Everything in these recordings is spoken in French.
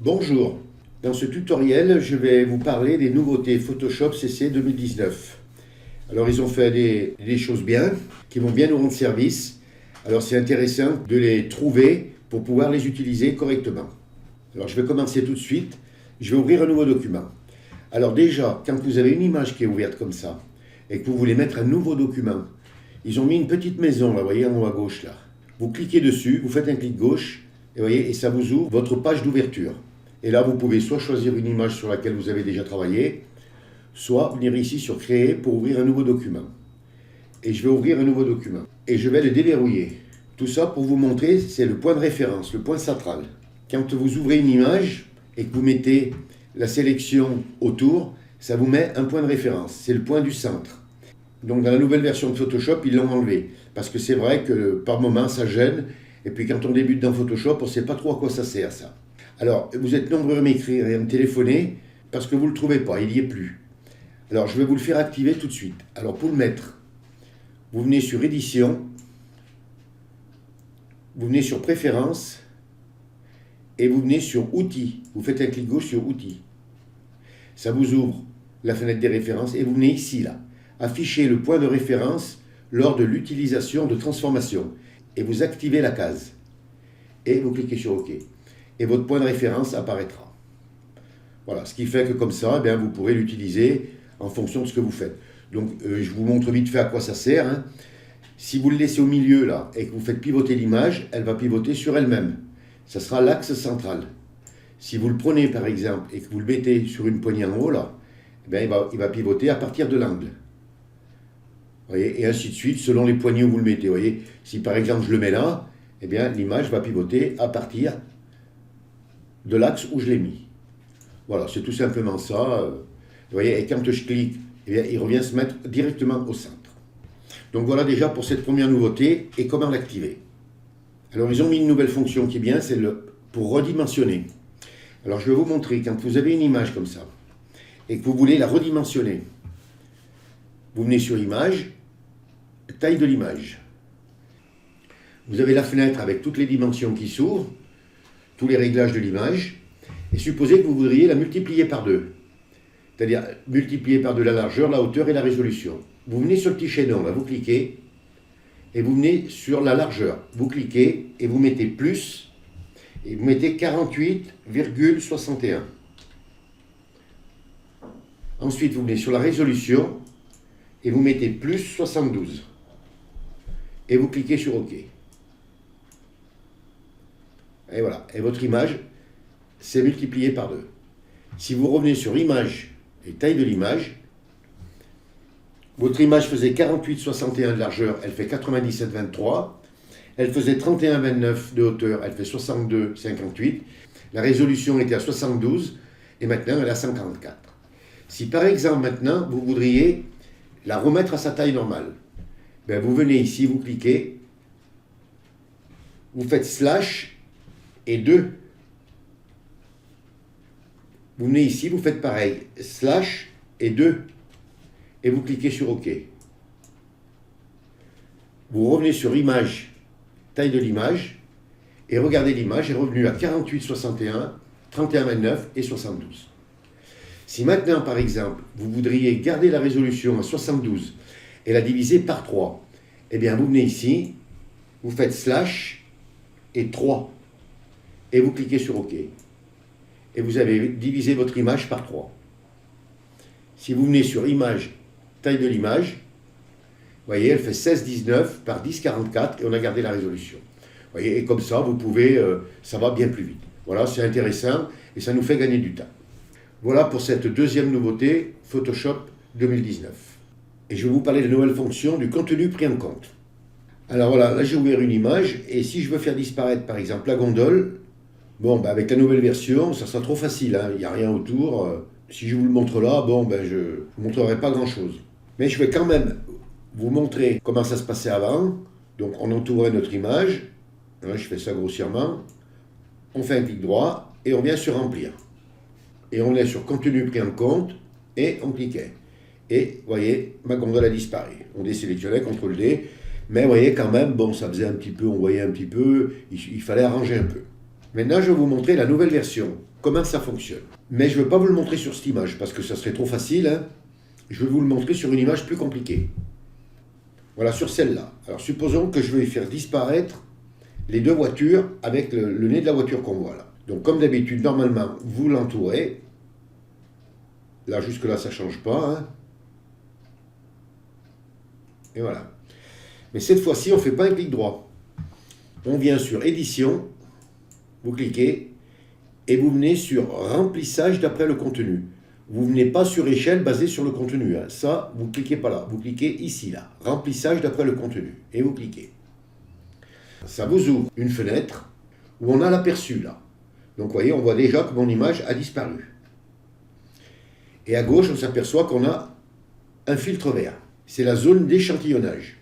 Bonjour, dans ce tutoriel je vais vous parler des nouveautés Photoshop CC 2019. Alors ils ont fait des choses bien, qui vont bien nous rendre service. Alors c'est intéressant de les trouver pour pouvoir les utiliser correctement. Alors je vais commencer tout de suite, je vais ouvrir un nouveau document. Alors déjà, quand vous avez une image qui est ouverte comme ça, et que vous voulez mettre un nouveau document, ils ont mis une petite maison là, vous voyez en haut à gauche là. Vous cliquez dessus, vous faites un clic gauche, et, voyez, et ça vous ouvre votre page d'ouverture. Et là, vous pouvez soit choisir une image sur laquelle vous avez déjà travaillé, soit venir ici sur Créer pour ouvrir un nouveau document. Et je vais ouvrir un nouveau document. Et je vais le déverrouiller. Tout ça pour vous montrer, c'est le point de référence, le point central. Quand vous ouvrez une image et que vous mettez la sélection autour, ça vous met un point de référence. C'est le point du centre. Donc dans la nouvelle version de Photoshop, ils l'ont enlevé. Parce que c'est vrai que par moment, ça gêne. Et puis quand on débute dans Photoshop, on ne sait pas trop à quoi ça sert ça. Alors, vous êtes nombreux à m'écrire et à me téléphoner parce que vous ne le trouvez pas, il n'y est plus. Alors, je vais vous le faire activer tout de suite. Alors, pour le mettre, vous venez sur Édition, vous venez sur Préférences et vous venez sur Outils. Vous faites un clic gauche sur Outils. Ça vous ouvre la fenêtre des références et vous venez ici, là, afficher le point de référence lors de l'utilisation de transformation. Et vous activez la case. Et vous cliquez sur OK. Et votre point de référence apparaîtra. Voilà, ce qui fait que comme ça, eh bien, vous pourrez l'utiliser en fonction de ce que vous faites. Donc, je vous montre vite fait à quoi ça sert. Hein. Si vous le laissez au milieu, là, et que vous faites pivoter l'image, elle va pivoter sur elle-même. Ça sera l'axe central. Si vous le prenez, par exemple, et que vous le mettez sur une poignée en haut, là, eh bien, il va pivoter à partir de l'angle. Voyez, et ainsi de suite, selon les poignées où vous le mettez. Voyez, si par exemple je le mets là, eh bien l'image va pivoter à partir de l'axe où je l'ai mis. Voilà, c'est tout simplement ça. Vous voyez, et quand je clique, eh bien, il revient se mettre directement au centre. Donc voilà déjà pour cette première nouveauté et comment l'activer. Alors ils ont mis une nouvelle fonction qui est bien, c'est pour redimensionner. Alors je vais vous montrer, quand vous avez une image comme ça, et que vous voulez la redimensionner, vous venez sur Image, taille de l'image. Vous avez la fenêtre avec toutes les dimensions qui s'ouvrent, tous les réglages de l'image, et supposez que vous voudriez la multiplier par 2. C'est-à-dire multiplier par 2 la largeur, la hauteur et la résolution. Vous venez sur le petit chaînon, là, vous cliquez, et vous venez sur la largeur. Vous cliquez, et vous mettez plus, et vous mettez 48,61. Ensuite, vous venez sur la résolution, et vous mettez plus 72. Et vous cliquez sur OK. Et voilà. Et votre image, c'est multiplié par 2. Si vous revenez sur Image et taille de l'image, votre image faisait 48,61 de largeur, elle fait 97,23. Elle faisait 31,29 de hauteur, elle fait 62,58. La résolution était à 72 et maintenant elle est à 144. Si par exemple maintenant vous voudriez la remettre à sa taille normale, ben vous venez ici, vous cliquez, vous faites slash et 2. Vous venez ici, vous faites pareil, slash et 2. Et vous cliquez sur OK. Vous revenez sur Image, taille de l'image, et regardez l'image est revenue à 48,61, 31,29 et 72. Si maintenant, par exemple, vous voudriez garder la résolution à 72 et la diviser par 3, eh bien, vous venez ici, vous faites slash et 3, et vous cliquez sur OK. Et vous avez divisé votre image par 3. Si vous venez sur Image, taille de l'image, vous voyez, elle fait 16,19 par 10,44 et on a gardé la résolution. Vous voyez, et comme ça, vous pouvez, ça va bien plus vite. Voilà, c'est intéressant et ça nous fait gagner du temps. Voilà pour cette deuxième nouveauté Photoshop 2019. Et je vais vous parler de la nouvelle fonction du contenu pris en compte. Alors voilà, là j'ai ouvert une image et si je veux faire disparaître par exemple la gondole, bon, ben avec la nouvelle version, ça sera trop facile, hein, il n'y a rien autour. Si je vous le montre là, bon, ben je ne vous montrerai pas grand-chose. Mais je vais quand même vous montrer comment ça se passait avant. Donc on entourait notre image, là, je fais ça grossièrement, on fait un clic droit et on vient sur Remplir. Et on est sur Contenu pris en compte, et on cliquait. Et, vous voyez, ma gondole a disparu. On désélectionnait, CTRL D, mais vous voyez quand même, bon, ça faisait un petit peu, on voyait un petit peu, il fallait arranger un peu. Maintenant, je vais vous montrer la nouvelle version. comment ça fonctionne. Mais je ne veux pas vous le montrer sur cette image, parce que ça serait trop facile, hein. Je vais vous le montrer sur une image plus compliquée. Voilà, sur celle-là. Alors supposons que je vais faire disparaître les deux voitures avec le nez de la voiture qu'on voit là. Donc comme d'habitude, normalement, vous l'entourez. Là, jusque-là, ça ne change pas, hein. Et voilà. Mais cette fois-ci, on ne fait pas un clic droit. On vient sur Édition, vous cliquez, et vous venez sur Remplissage d'après le contenu. Vous ne venez pas sur Échelle basée sur le contenu, hein. Ça, vous ne cliquez pas là. Vous cliquez ici, là. Remplissage d'après le contenu. Et vous cliquez. Ça vous ouvre une fenêtre où on a l'aperçu, là. Donc, vous voyez, on voit déjà que mon image a disparu. Et à gauche, on s'aperçoit qu'on a un filtre vert. C'est la zone d'échantillonnage.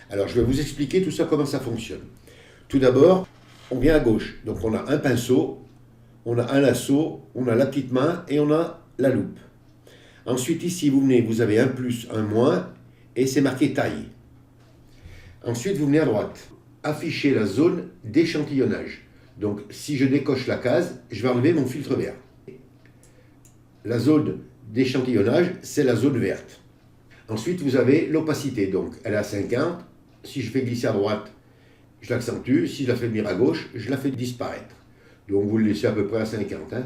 Alors, je vais vous expliquer tout ça, comment ça fonctionne. Tout d'abord, on vient à gauche. Donc, on a un pinceau, on a un lasso, on a la petite main et on a la loupe. Ensuite, ici, vous venez, vous avez un plus, un moins, et c'est marqué taille. Ensuite, vous venez à droite. Afficher la zone d'échantillonnage. Donc, si je décoche la case, je vais enlever mon filtre vert. La zone d'échantillonnage, c'est la zone verte. Ensuite, vous avez l'opacité. Donc, elle est à 50. Si je fais glisser à droite, je l'accentue. Si je la fais venir à gauche, je la fais disparaître. Donc, vous le laissez à peu près à 50. Hein.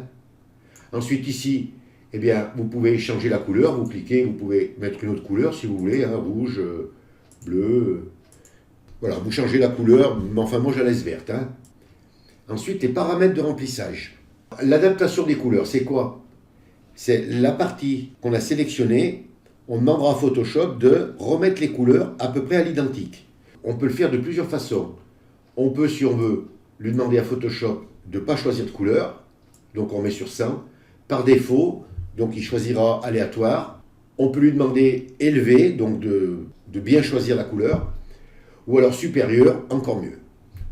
Ensuite, ici, eh bien, vous pouvez changer la couleur. Vous cliquez, vous pouvez mettre une autre couleur si vous voulez. Hein, rouge, bleu. Voilà, vous changez la couleur. Mais enfin, moi, je la laisse verte. Hein. Ensuite, les paramètres de remplissage. L'adaptation des couleurs, c'est quoi? C'est la partie qu'on a sélectionnée. On demandera à Photoshop de remettre les couleurs à peu près à l'identique. On peut le faire de plusieurs façons. On peut, si on veut, lui demander à Photoshop de ne pas choisir de couleur. Donc on met sur 100. Par défaut, donc il choisira aléatoire. On peut lui demander élevé, donc de bien choisir la couleur. Ou alors supérieur, encore mieux.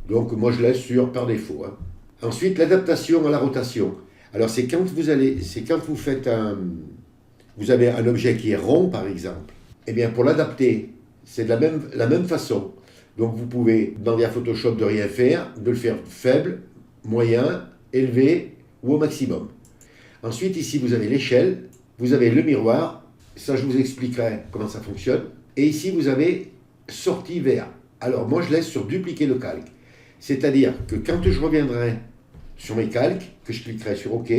Donc moi je laisse sur par défaut. Hein. Ensuite, l'adaptation à la rotation. Alors c'est quand vous faites vous avez un objet qui est rond par exemple. Eh bien pour l'adapter, c'est de la même façon. Donc vous pouvez demander à Photoshop de rien faire, de le faire faible, moyen, élevé ou au maximum. Ensuite ici vous avez l'échelle, vous avez le miroir, ça je vous expliquerai comment ça fonctionne. Et ici vous avez sortie vers. Alors moi je laisse sur dupliquer le calque. C'est-à-dire que quand je reviendrai sur mes calques, que je cliquerai sur OK,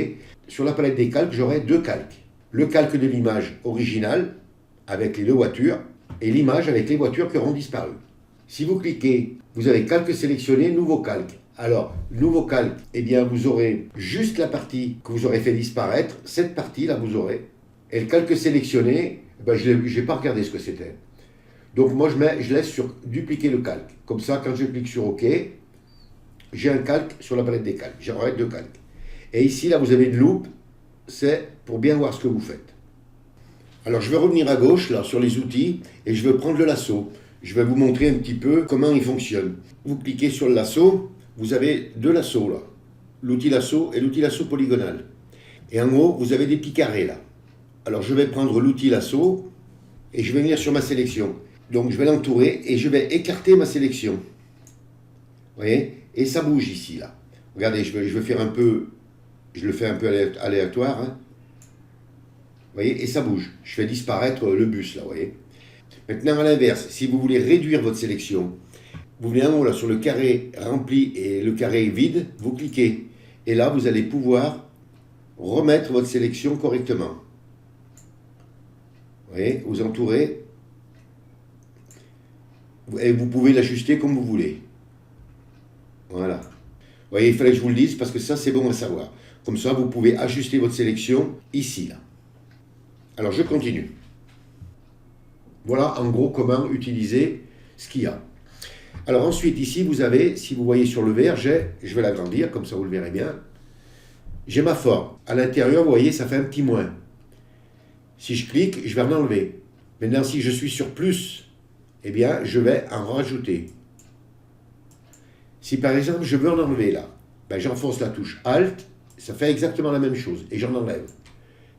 sur la palette des calques, j'aurai deux calques. Le calque de l'image originale, avec les deux voitures, et l'image avec les voitures qui auront disparu. Si vous cliquez, vous avez calque sélectionné, nouveau calque. Alors, nouveau calque, eh bien, vous aurez juste la partie que vous aurez fait disparaître, cette partie-là, vous aurez. Et le calque sélectionné, ben, je n'ai pas regardé ce que c'était. Donc, moi, je laisse sur dupliquer le calque. Comme ça, quand je clique sur OK, j'ai un calque sur la palette des calques. J'aurai deux calques. Et ici, là, vous avez une loupe. C'est pour bien voir ce que vous faites. Alors, je vais revenir à gauche, là, sur les outils, et je vais prendre le lasso. Je vais vous montrer un petit peu comment il fonctionne. Vous cliquez sur le lasso. Vous avez deux lassos, là. L'outil lasso et l'outil lasso polygonal. Et en haut, vous avez des petits carrés, là. Alors, je vais prendre l'outil lasso, et je vais venir sur ma sélection. Donc, je vais l'entourer, et je vais écarter ma sélection. Vous voyez? Et ça bouge ici, là. Regardez, je vais faire un peu... Je le fais un peu aléatoire. Hein. Vous voyez? Et ça bouge. Je fais disparaître le bus, là, vous voyez? Maintenant, à l'inverse, si vous voulez réduire votre sélection, vous venez en haut, là, sur le carré rempli et le carré vide, vous cliquez. Et là, vous allez pouvoir remettre votre sélection correctement. Vous voyez? Vous entourez. Et vous pouvez l'ajuster comme vous voulez. Voilà. Vous voyez, il fallait que je vous le dise parce que ça, c'est bon à savoir. Comme ça, vous pouvez ajuster votre sélection ici, là. Alors, je continue. Voilà, en gros, comment utiliser ce qu'il y a. Alors, ensuite, ici, vous avez, si vous voyez sur le vert, je vais l'agrandir, comme ça, vous le verrez bien. J'ai ma forme. À l'intérieur, vous voyez, ça fait un petit moins. Si je clique, je vais en enlever. Maintenant, si je suis sur plus, eh bien, je vais en rajouter. Si, par exemple, je veux en enlever, là, ben, j'enfonce la touche Alt, ça fait exactement la même chose, et j'en enlève.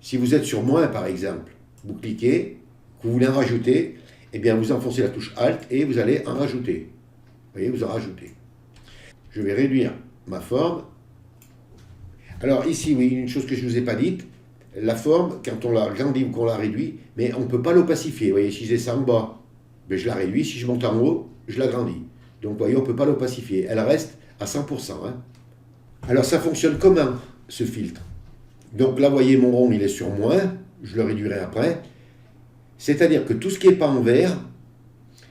Si vous êtes sur moins, par exemple, vous cliquez, vous voulez en rajouter, eh bien, vous enfoncez la touche Alt et vous allez en rajouter. Vous voyez, vous en rajoutez. Je vais réduire ma forme. Alors ici, oui, une chose que je ne vous ai pas dite, la forme, quand on la grandit ou qu'on la réduit, mais on ne peut pas l'opacifier. Vous voyez, si j'ai ça en bas, ben, je la réduis. Si je monte en haut, je la grandis. Donc vous voyez, on ne peut pas l'opacifier. Elle reste à 100%. Hein. Alors ça fonctionne comment, ce filtre? Donc là, vous voyez, mon rond, il est sur moins. Je le réduirai après. C'est-à-dire que tout ce qui n'est pas en vert,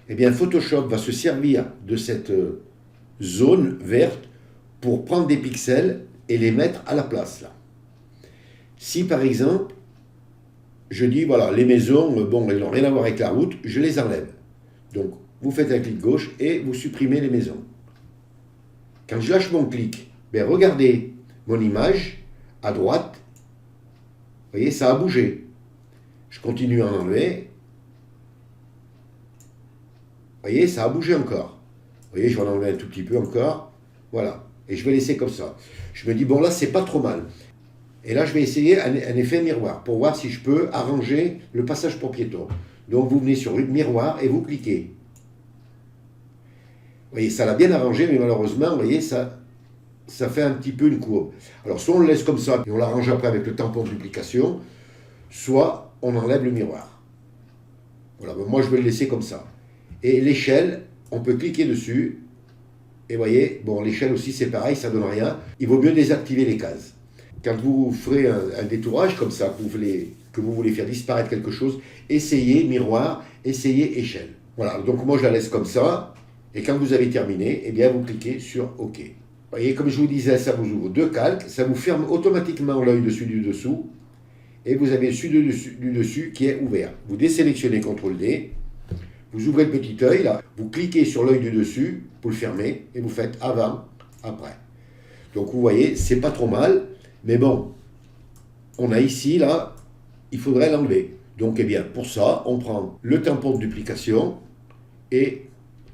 eh bien, Photoshop va se servir de cette zone verte pour prendre des pixels et les mettre à la place, là. Si, par exemple, je dis, voilà, les maisons, bon, elles n'ont rien à voir avec la route, je les enlève. Donc, vous faites un clic gauche et vous supprimez les maisons. Quand je lâche mon clic, ben, regardez mon image, à droite, vous voyez, ça a bougé. Je continue à en enlever. Vous voyez, ça a bougé encore. Vous voyez, je vais en enlever un tout petit peu encore. Voilà. Et je vais laisser comme ça. Je me dis, bon là, c'est pas trop mal. Et là, je vais essayer un effet miroir pour voir si je peux arranger le passage pour piéton. Donc, vous venez sur miroir et vous cliquez. Vous voyez, ça l'a bien arrangé, mais malheureusement, vous voyez, ça fait un petit peu une courbe. Alors, soit on le laisse comme ça et on l'arrange après avec le tampon de duplication, soit on enlève le miroir. Voilà, ben moi, je vais le laisser comme ça. Et l'échelle, on peut cliquer dessus. Et vous voyez, bon, l'échelle aussi, c'est pareil, ça ne donne rien. Il vaut mieux désactiver les cases. Quand vous ferez un détourage comme ça, que vous voulez faire disparaître quelque chose, essayez miroir, essayez échelle. Voilà, donc moi je la laisse comme ça, et quand vous avez terminé, eh bien vous cliquez sur OK. Vous voyez, comme je vous disais, ça vous ouvre deux calques, ça vous ferme automatiquement l'œil dessus du dessous, et vous avez celui du dessus qui est ouvert. Vous désélectionnez CTRL-D, vous ouvrez le petit œil, là, vous cliquez sur l'œil du dessus, vous le fermez, et vous faites avant, après. Donc vous voyez, c'est pas trop mal. Mais bon, on a ici, là, il faudrait l'enlever. Donc, eh bien, pour ça, on prend le tampon de duplication et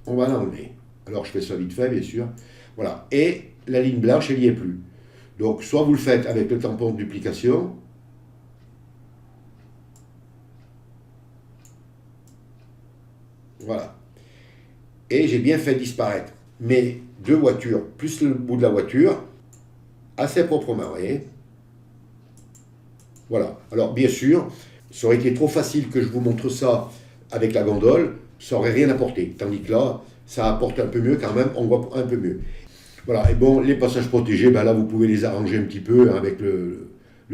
on va l'enlever. Alors, je fais ça vite fait, bien sûr. Voilà. Et la ligne blanche, elle n'y est plus. Donc, soit vous le faites avec le tampon de duplication. Voilà. Et j'ai bien fait disparaître mes deux voitures, plus le bout de la voiture, assez proprement, vous voyez. Voilà. Alors, bien sûr, ça aurait été trop facile que je vous montre ça avec la gondole, ça n'aurait rien apporté. Tandis que là, ça apporte un peu mieux quand même, on voit un peu mieux. Voilà. Et bon, les passages protégés, ben là, vous pouvez les arranger un petit peu hein, avec le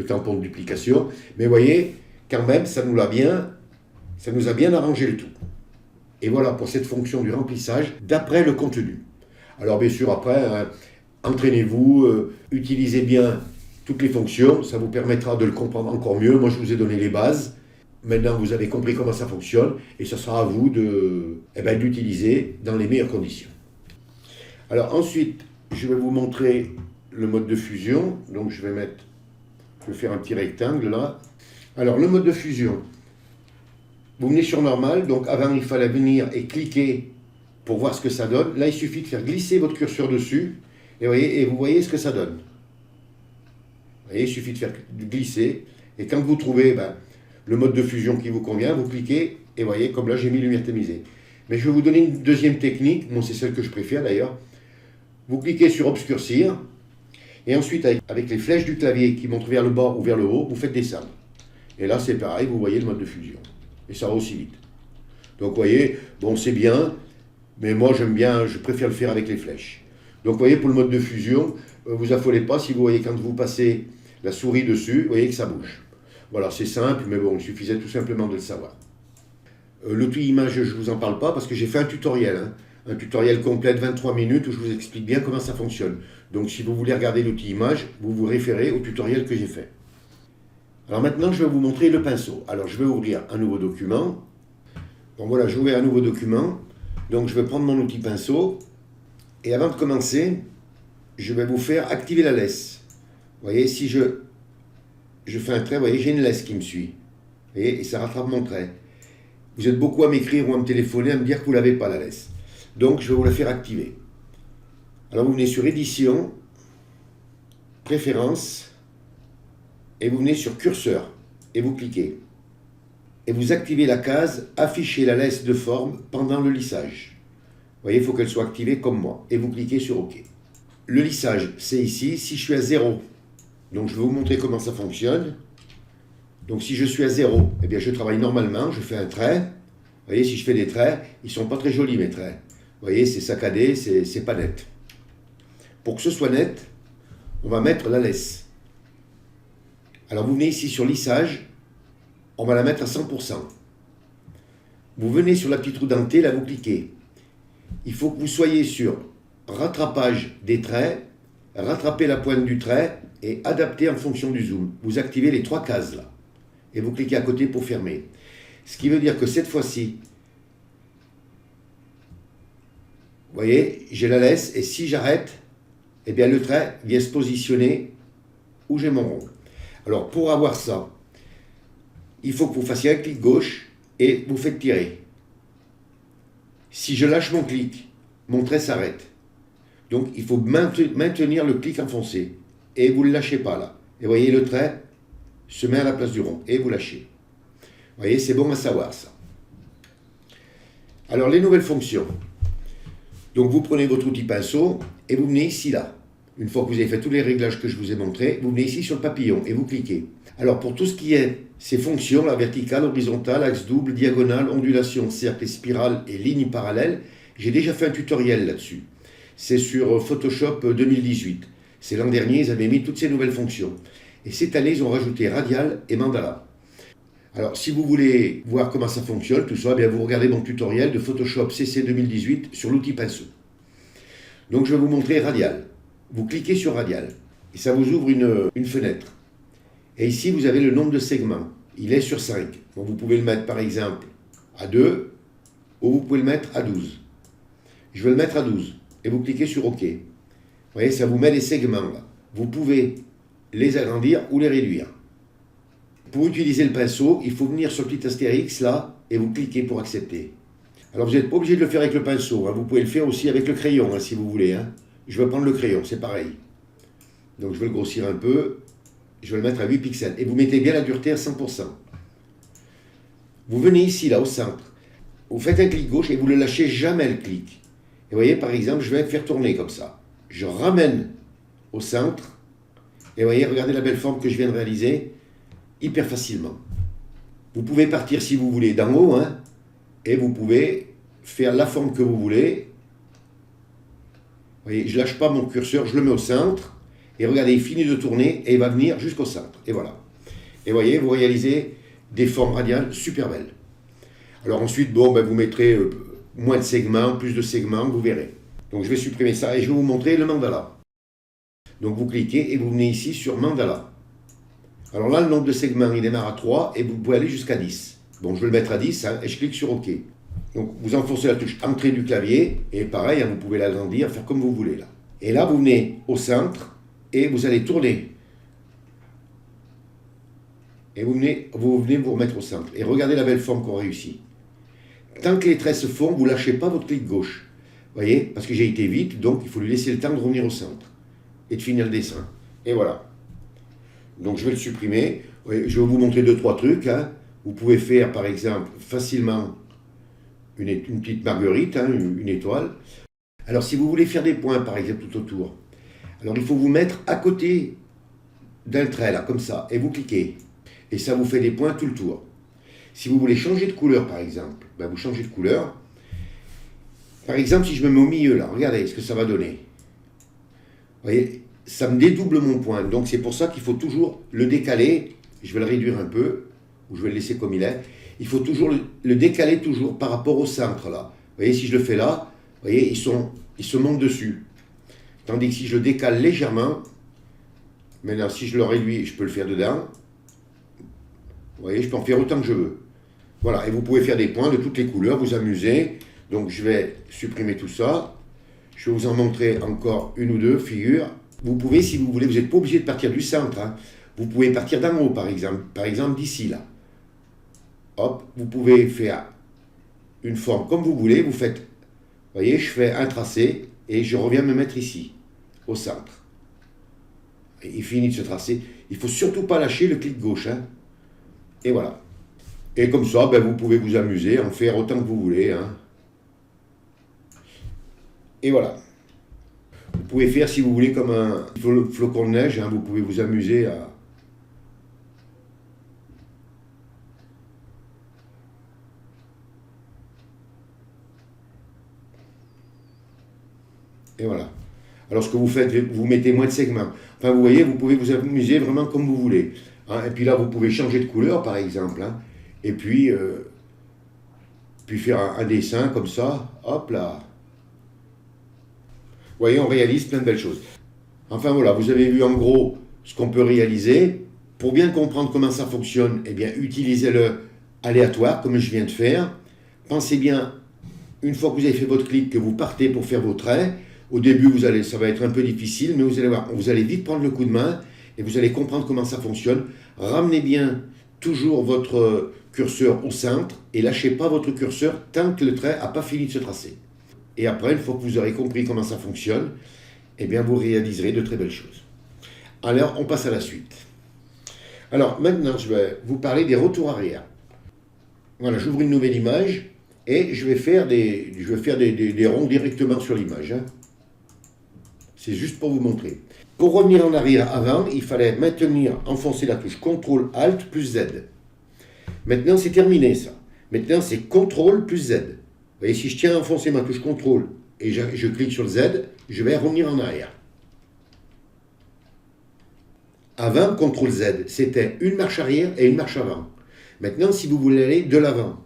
tampon de duplication. Mais vous voyez, quand même, ça nous a bien arrangé le tout. Et voilà pour cette fonction du remplissage d'après le contenu. Alors, bien sûr, après, hein, entraînez-vous, utilisez bien toutes les fonctions, ça vous permettra de le comprendre encore mieux. Moi, je vous ai donné les bases. Maintenant, vous avez compris comment ça fonctionne et ce sera à vous d'utiliser dans les meilleures conditions. Alors ensuite, je vais vous montrer le mode de fusion. Donc, je vais faire un petit rectangle là. Alors, le mode de fusion. Vous venez sur normal. Donc, avant, il fallait venir et cliquer pour voir ce que ça donne. Là, il suffit de faire glisser votre curseur dessus et vous voyez ce que ça donne. Vous voyez, il suffit de faire glisser. Et quand vous trouvez le mode de fusion qui vous convient, vous cliquez. Et vous voyez, comme là, j'ai mis lumière tamisée. Mais je vais vous donner une deuxième technique. Bon, c'est celle que je préfère d'ailleurs. Vous cliquez sur obscurcir. Et ensuite, avec les flèches du clavier qui montrent vers le bas ou vers le haut, vous faites descendre. Et là, c'est pareil, vous voyez le mode de fusion. Et ça va aussi vite. Donc, vous voyez, bon, c'est bien. Mais moi, je préfère le faire avec les flèches. Donc, vous voyez, pour le mode de fusion, vous affolez pas si vous voyez quand vous passez la souris dessus, vous voyez que ça bouge. Voilà, c'est simple, mais bon, il suffisait tout simplement de le savoir. L'outil image, je ne vous en parle pas parce que j'ai fait un tutoriel. Un tutoriel complet de 23 minutes où je vous explique bien comment ça fonctionne. Donc, si vous voulez regarder l'outil image, vous vous référez au tutoriel que j'ai fait. Alors maintenant, je vais vous montrer le pinceau. Alors, je vais ouvrir un nouveau document. Bon, voilà, j'ai ouvert un nouveau document. Donc, je vais prendre mon outil pinceau. Et avant de commencer, je vais vous faire activer la laisse. Vous voyez, si je fais un trait, vous voyez, j'ai une laisse qui me suit. Vous voyez, et ça rattrape mon trait. Vous êtes beaucoup à m'écrire ou à me téléphoner, à me dire que vous ne l'avez pas, la laisse. Donc, je vais vous la faire activer. Alors, vous venez sur Édition, Préférences, et vous venez sur Curseur, et vous cliquez. Et vous activez la case Afficher la laisse de forme pendant le lissage. Vous voyez, il faut qu'elle soit activée comme moi. Et vous cliquez sur OK. Le lissage, c'est ici. Si je suis à 0, Donc je vais vous montrer comment ça fonctionne. Donc si je suis à 0, eh bien je travaille normalement, je fais un trait. Vous voyez, si je fais des traits, ils ne sont pas très jolis mes traits. Vous voyez, c'est saccadé, c'est pas net. Pour que ce soit net, on va mettre la laisse. Alors vous venez ici sur lissage, on va la mettre à 100%. Vous venez sur la petite roue dentée, là vous cliquez. Il faut que vous soyez sur rattrapage des traits, rattraper la pointe du trait et adapter en fonction du zoom. Vous activez les 3 cases là et vous cliquez à côté pour fermer. Ce qui veut dire que cette fois-ci, vous voyez, j'ai la laisse et si j'arrête, eh bien le trait vient se positionner où j'ai mon rond. Alors pour avoir ça, il faut que vous fassiez un clic gauche et vous faites tirer. Si je lâche mon clic, mon trait s'arrête. Donc il faut maintenir le clic enfoncé et vous ne le lâchez pas là. Et vous voyez le trait se met à la place du rond et vous lâchez. Vous voyez, c'est bon à savoir ça. Alors les nouvelles fonctions. Donc vous prenez votre outil pinceau et vous venez ici là. Une fois que vous avez fait tous les réglages que je vous ai montrés, vous venez ici sur le papillon et vous cliquez. Alors pour tout ce qui est ces fonctions, la verticale, horizontale, axe double, diagonale, ondulation, cercle et spirale et ligne parallèle, j'ai déjà fait un tutoriel là-dessus. C'est sur Photoshop 2018. C'est l'an dernier, ils avaient mis toutes ces nouvelles fonctions. Et cette année, ils ont rajouté radial et mandala. Alors si vous voulez voir comment ça fonctionne, tout ça, bien, vous regardez mon tutoriel de Photoshop CC 2018 sur l'outil pinceau. Donc je vais vous montrer radial. Vous cliquez sur radial et ça vous ouvre une fenêtre. Et ici, vous avez le nombre de segments. Il est sur 5. Donc vous pouvez le mettre par exemple à 2 ou vous pouvez le mettre à 12. Je vais le mettre à 12 et vous cliquez sur OK. Vous voyez, ça vous met les segments là. Vous pouvez les agrandir ou les réduire. Pour utiliser le pinceau, il faut venir sur le petit astérix là et vous cliquez pour accepter. Alors vous n'êtes pas obligé de le faire avec le pinceau, hein. Vous pouvez le faire aussi avec le crayon hein, si vous voulez. Hein. Je vais prendre le crayon, c'est pareil. Donc je vais le grossir un peu, je vais le mettre à 8 pixels. Et vous mettez bien la dureté à 100%. Vous venez ici là au centre, vous faites un clic gauche et vous ne lâchez jamais le clic. Et vous voyez par exemple, je vais faire tourner comme ça. Je ramène au centre et vous voyez, regardez la belle forme que je viens de réaliser. Hyper facilement. Vous pouvez partir si vous voulez d'en haut hein, et vous pouvez faire la forme que vous voulez. Vous voyez, je ne lâche pas mon curseur, je le mets au centre et regardez, il finit de tourner et il va venir jusqu'au centre. Et voilà. Et vous voyez, vous réalisez des formes radiales super belles. Alors ensuite, bon, ben, vous mettrez moins de segments, plus de segments, vous verrez. Donc je vais supprimer ça et je vais vous montrer le mandala. Donc vous cliquez et vous venez ici sur mandala. Alors là, le nombre de segments, il démarre à 3 et vous pouvez aller jusqu'à 10. Bon, je vais le mettre à 10 hein, et je clique sur OK. Donc vous enfoncez la touche entrée du clavier et pareil, hein, vous pouvez l'agrandir, faire comme vous voulez là. Et là, vous venez au centre et vous allez tourner. Et vous venez vous remettre au centre. Et regardez la belle forme qu'on réussit. Tant que les traits se font, vous ne lâchez pas votre clic gauche. Vous voyez, parce que j'ai été vite, donc il faut lui laisser le temps de revenir au centre et de finir le dessin. Et voilà. Donc je vais le supprimer. Je vais vous montrer 2-3 trucs. Hein. Vous pouvez faire par exemple facilement une petite marguerite, hein, une étoile. Alors si vous voulez faire des points par exemple tout autour, alors il faut vous mettre à côté d'un trait là, comme ça, et vous cliquez. Et ça vous fait des points tout le tour. Si vous voulez changer de couleur par exemple, ben vous changez de couleur. Par exemple si je me mets au milieu là, regardez ce que ça va donner. Vous voyez, ça me dédouble mon point. Donc c'est pour ça qu'il faut toujours le décaler. Je vais le réduire un peu, ou je vais le laisser comme il est. Il faut toujours le décaler toujours par rapport au centre là. Vous voyez, si je le fais là, vous voyez, ils se montent dessus. Tandis que si je le décale légèrement, maintenant si je le réduis, je peux le faire dedans. Vous voyez, je peux en faire autant que je veux. Voilà, et vous pouvez faire des points de toutes les couleurs, vous amuser. Donc je vais supprimer tout ça. Je vais vous en montrer encore une ou deux figures. Vous pouvez, si vous voulez, vous n'êtes pas obligé de partir du centre. Hein. Vous pouvez partir d'en haut, par exemple d'ici, là. Hop, vous pouvez faire une forme comme vous voulez. Vous faites, vous voyez, je fais un tracé et je reviens me mettre ici, au centre. Et il finit de se tracer. Il ne faut surtout pas lâcher le clic gauche. Hein. Et voilà. Et comme ça, ben, vous pouvez vous amuser, en faire autant que vous voulez. Hein. Et voilà. Vous pouvez faire, si vous voulez, comme un flocon de neige, hein, vous pouvez vous amuser à... Et voilà. Alors ce que vous faites, vous mettez moins de segments. Enfin, vous voyez, vous pouvez vous amuser vraiment comme vous voulez. Hein. Et puis là, vous pouvez changer de couleur, par exemple. Hein. Et puis faire un dessin comme ça. Hop là. Vous voyez, on réalise plein de belles choses. Enfin voilà, vous avez vu en gros ce qu'on peut réaliser. Pour bien comprendre comment ça fonctionne, eh bien, utilisez-le aléatoire, comme je viens de faire. Pensez bien, une fois que vous avez fait votre clic, que vous partez pour faire vos traits. Au début, ça va être un peu difficile, mais vous allez voir, vous allez vite prendre le coup de main et vous allez comprendre comment ça fonctionne. Ramenez bien toujours votre curseur au centre et lâchez pas votre curseur tant que le trait n'a pas fini de se tracer. Et après, une fois que vous aurez compris comment ça fonctionne, eh bien, vous réaliserez de très belles choses. Alors, on passe à la suite. Alors, maintenant, je vais vous parler des retours arrière. Voilà, j'ouvre une nouvelle image et je vais faire des ronds directement sur l'image. Hein. C'est juste pour vous montrer. Pour revenir en arrière avant, il fallait enfoncer la touche CTRL ALT plus Z. Maintenant, c'est terminé ça. Maintenant, c'est CTRL plus Z. Vous voyez, si je tiens à enfoncer ma touche CTRL et je clique sur le Z, je vais revenir en arrière. Avant, CTRL Z, c'était une marche arrière et une marche avant. Maintenant, si vous voulez aller de l'avant,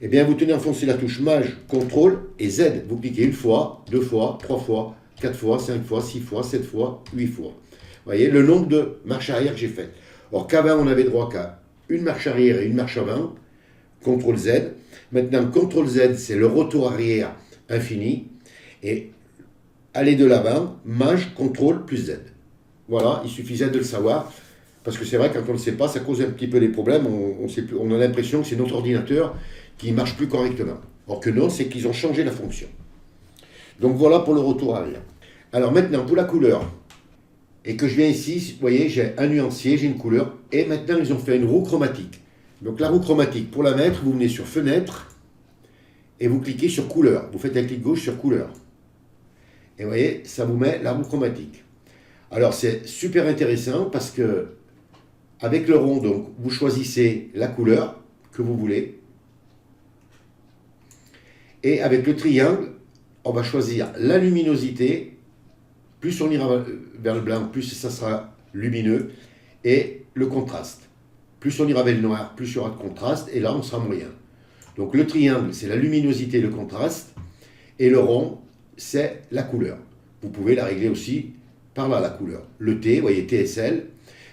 eh bien, vous tenez enfoncé la touche Maj, CTRL et Z. Vous cliquez une fois, deux fois, trois fois, 4 fois, 5 fois, 6 fois, 7 fois, 8 fois. Vous voyez le nombre de marches arrière que j'ai faites. Or qu'avant, on avait droit qu'à une marche arrière et une marche avant, CTRL Z. Maintenant, CTRL Z, c'est le retour arrière infini. Et aller de l'avant, Maj, CTRL plus Z. Voilà, il suffisait de le savoir. Parce que c'est vrai, quand on ne le sait pas, ça cause un petit peu des problèmes. On a l'impression que c'est notre ordinateur qui ne marche plus correctement. Or que non, c'est qu'ils ont changé la fonction. Donc voilà pour le retour arrière. Alors maintenant, pour la couleur, et que je viens ici, vous voyez, j'ai un nuancier, j'ai une couleur, et maintenant ils ont fait une roue chromatique. Donc la roue chromatique, pour la mettre, vous venez sur Fenêtre, et vous cliquez sur Couleur. Vous faites un clic gauche sur Couleur. Et vous voyez, ça vous met la roue chromatique. Alors c'est super intéressant parce que, avec le rond, donc, vous choisissez la couleur que vous voulez, et avec le triangle, on va choisir la luminosité. Plus on ira vers le blanc, plus ça sera lumineux. Et le contraste. Plus on ira vers le noir, plus il y aura de contraste. Et là, on sera moyen. Donc le triangle, c'est la luminosité et le contraste. Et le rond, c'est la couleur. Vous pouvez la régler aussi par là, la couleur. Le T, vous voyez, TSL.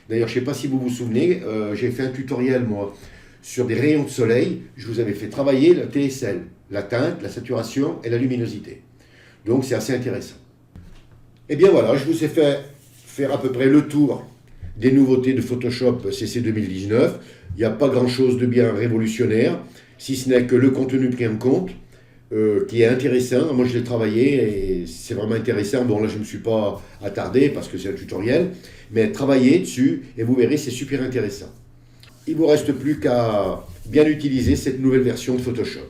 D'ailleurs, je ne sais pas si vous vous souvenez, j'ai fait un tutoriel, moi, sur des rayons de soleil. Je vous avais fait travailler la TSL. La teinte, la saturation et la luminosité. Donc c'est assez intéressant. Et bien voilà, je vous ai fait faire à peu près le tour des nouveautés de Photoshop CC 2019. Il n'y a pas grand-chose de bien révolutionnaire, si ce n'est que le contenu pris en compte, qui est intéressant. Moi je l'ai travaillé et c'est vraiment intéressant. Bon là je ne me suis pas attardé parce que c'est un tutoriel, mais travaillez dessus et vous verrez, c'est super intéressant. Il ne vous reste plus qu'à bien utiliser cette nouvelle version de Photoshop.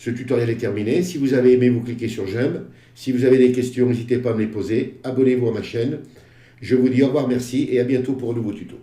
Ce tutoriel est terminé. Si vous avez aimé, vous cliquez sur j'aime. Si vous avez des questions, n'hésitez pas à me les poser. Abonnez-vous à ma chaîne. Je vous dis au revoir, merci et à bientôt pour un nouveau tuto.